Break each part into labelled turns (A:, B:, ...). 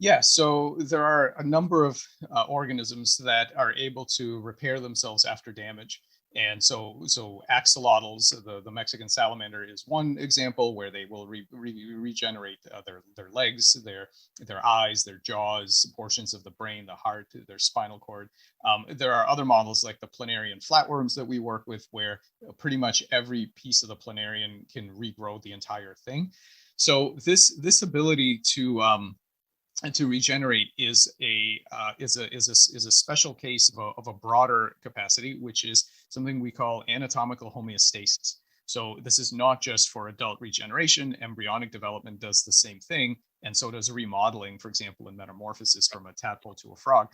A: Yeah, so there are a number of organisms that are able to repair themselves after damage. And so axolotls, the Mexican salamander, is one example where they will regenerate their legs, their eyes, their jaws, portions of the brain, the heart, their spinal cord. There are other models like the planarian flatworms that we work with, where pretty much every piece of the planarian can regrow the entire thing. So this ability to regenerate is a special case of a broader capacity, which is something we call anatomical homeostasis. So this is not just for adult regeneration. Embryonic development does the same thing, and so does remodeling, for example, in metamorphosis from a tadpole to a frog.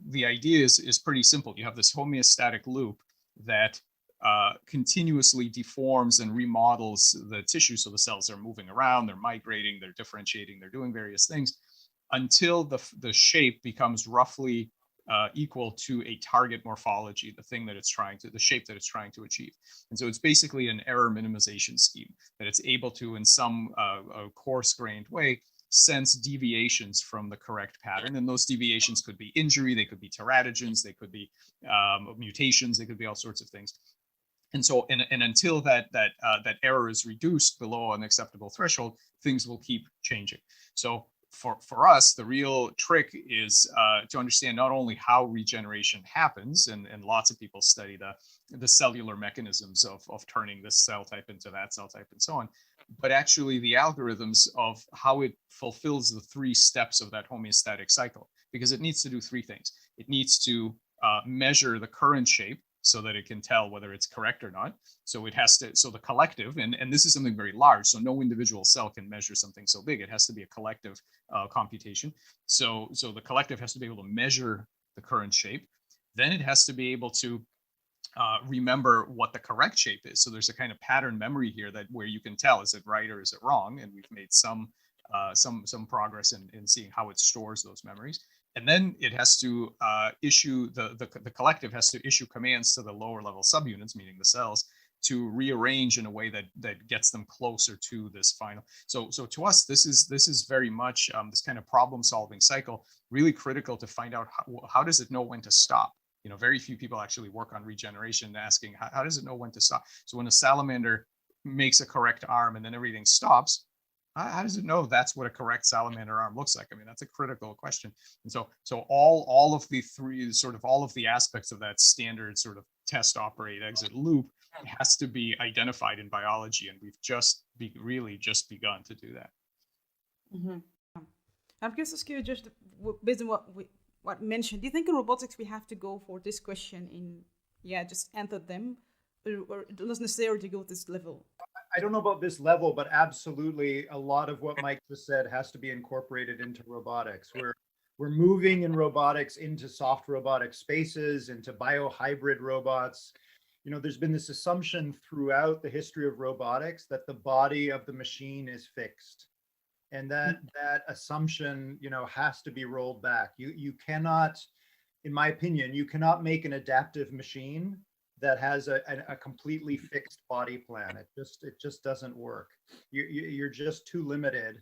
A: The idea is pretty simple. You have this homeostatic loop that continuously deforms and remodels the tissue. So the cells are moving around, they're migrating, they're differentiating, they're doing various things until the shape becomes roughly equal to a target morphology, the thing that it's trying to, the shape that it's trying to achieve. And so it's basically an error minimization scheme that it's able to, in some coarse-grained way, sense deviations from the correct pattern. And those deviations could be injury, they could be teratogens, they could be mutations, they could be all sorts of things. And so, and until that error is reduced below an acceptable threshold, things will keep changing. So for us, the real trick is to understand not only how regeneration happens, and lots of people study the cellular mechanisms of turning this cell type into that cell type and so on, but actually the algorithms of how it fulfills the three steps of that homeostatic cycle, because it needs to do three things. It needs to measure the current shape so that it can tell whether it's correct or not. So it has to, so the collective, and this is something very large, so no individual cell can measure something so big. It has to be a collective computation. So the collective has to be able to measure the current shape. Then it has to be able to remember what the correct shape is. So there's a kind of pattern memory here that where you can tell, is it right or is it wrong? And we've made some progress in seeing how it stores those memories. And then it has to issue, the collective has to issue commands to the lower level subunits, meaning the cells, to rearrange in a way that gets them closer to this final. So to us, this is very much this kind of problem solving cycle, really critical to find out how does it know when to stop. You know, very few people actually work on regeneration, asking how does it know when to stop. So when a salamander makes a correct arm and then everything stops, how does it know that's what a correct salamander arm looks like? I mean, that's a critical question. And so all of the three, sort of all of the aspects of that standard sort of test, operate, exit loop has to be identified in biology, and we've really just begun to do that.
B: Mm-hmm. I'm curious to ask you, just based on what mentioned, do you think in robotics we have to go for this question in, yeah, just enter them, or it doesn't necessarily go to this level?
C: I don't know about this level, but absolutely a lot of what Mike just said has to be incorporated into robotics. We're moving in robotics into soft robotic spaces, into biohybrid robots. You know, there's been this assumption throughout the history of robotics that the body of the machine is fixed. And that assumption, you know, has to be rolled back. You cannot, in my opinion, you cannot make an adaptive machine that has a completely fixed body plan. It just doesn't work. You're just too limited.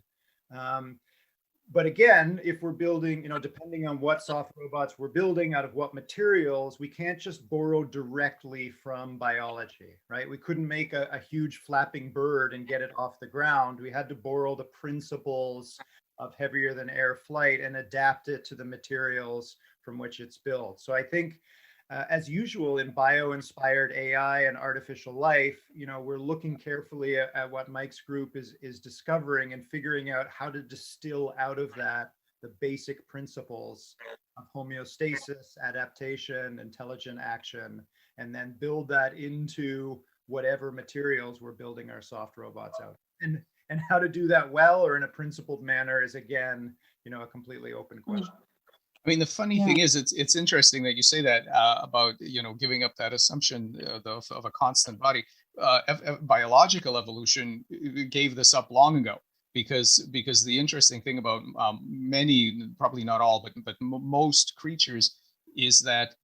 C: But again, if we're building, you know, depending on what soft robots we're building, out of what materials, we can't just borrow directly from biology, right? We couldn't make a huge flapping bird and get it off the ground. We had to borrow the principles of heavier than air flight and adapt it to the materials from which it's built. So I think as usual in bio-inspired AI and artificial life, you know, we're looking carefully at what Mike's group is discovering and figuring out how to distill out of that the basic principles of homeostasis, adaptation, intelligent action, and then build that into whatever materials we're building our soft robots out. And how to do that well or in a principled manner is again, you know, a completely open question.
A: I mean, the funny
B: Yeah.
A: thing is, it's interesting that you say that about, you know, giving up that assumption of a constant body. Biological evolution gave this up long ago, because the interesting thing about many, probably not all, but most creatures is that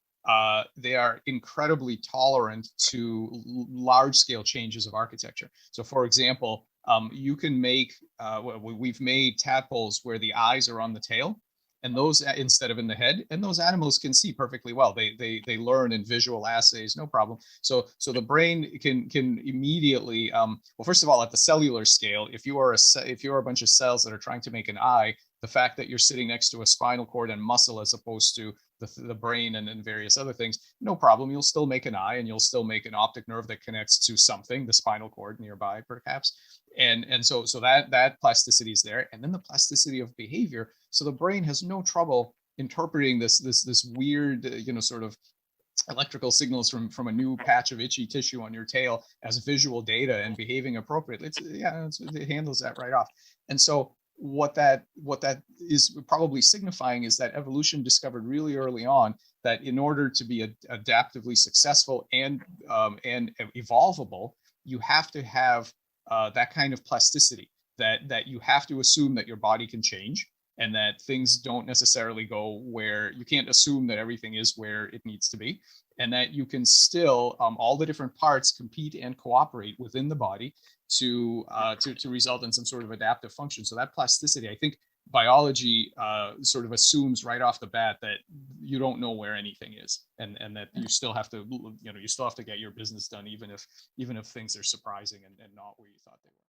A: they are incredibly tolerant to large scale changes of architecture. So, for example, You can make, we've made tadpoles where the eyes are on the tail, and those instead of in the head, and those animals can see perfectly well. They learn in visual assays, no problem. So the brain can immediately, well, first of all, at the cellular scale, if you are a bunch of cells that are trying to make an eye, the fact that you're sitting next to a spinal cord and muscle as opposed to the brain and various other things, no problem. You'll still make an eye, and you'll still make an optic nerve that connects to something, the spinal cord nearby, perhaps. And so that plasticity is there, and then the plasticity of behavior. So the brain has no trouble interpreting this weird, sort of electrical signals from a new patch of itchy tissue on your tail as visual data and behaving appropriately. It handles that right off. And so what that is probably signifying is that evolution discovered really early on that in order to be adaptively successful and evolvable, you have to have that kind of plasticity, that you have to assume that your body can change, and that things don't necessarily go where you can't assume that everything is where it needs to be, and that you can still, all the different parts compete and cooperate within the body to result in some sort of adaptive function. So that plasticity, I think biology sort of assumes right off the bat that you don't know where anything is, and that you still have to, you still have to get your business done, even if things are surprising and not where you thought they were.